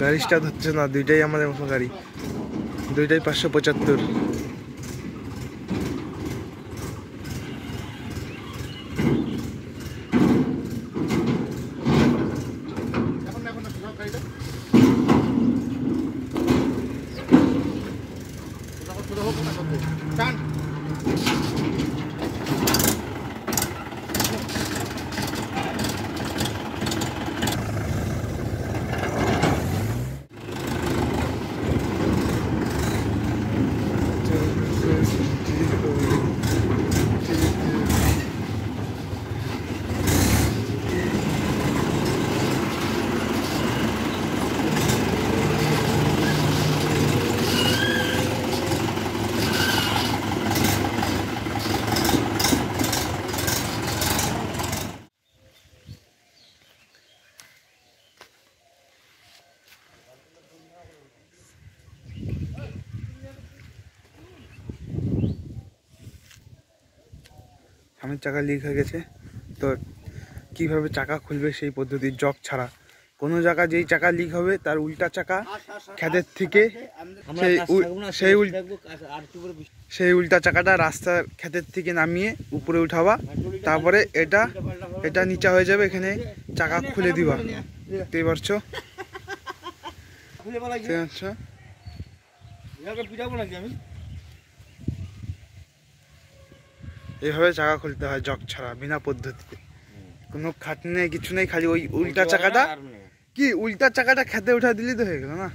গাড়ি স্টার্ট হচ্ছে না, দুইটাই আমাদের মতো গাড়ি, দুইটাই 575। সামনের চাকা লিক হয়ে গেছে, তো কিভাবে চাকা খুলবে সেই পদ্ধতি, জক ছাড়া। কোনো জায়গা যেই চাকা লিক হবে তার উল্টা চাকা খেতের থেকে সেই উল্টা চাকাটা রাস্তার খেতের থেকে নামিয়ে উপরে উঠাবা, তারপরে এটা নিচা হয়ে যাবে, এখানে চাকা খুলে দিবা। বুঝতে পারছো? এইভাবে চাকা খুলতে হয় জক ছাড়া, বিনা পদ্ধতিতে। কোনো খাটনি নেই, কিছু নেই, খালি ওই উল্টা চাকাটা খেতে উঠা দিলেই তো হয়ে গেল না।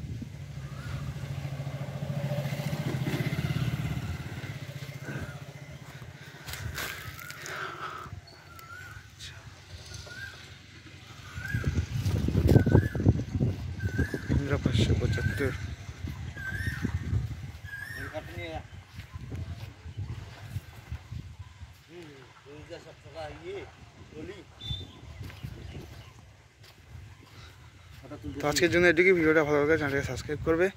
তো আজকের জন্য এটুকুই। ভিডিওটা ভালো লাগে চ্যানেলটাকে সাবস্ক্রাইব করবে।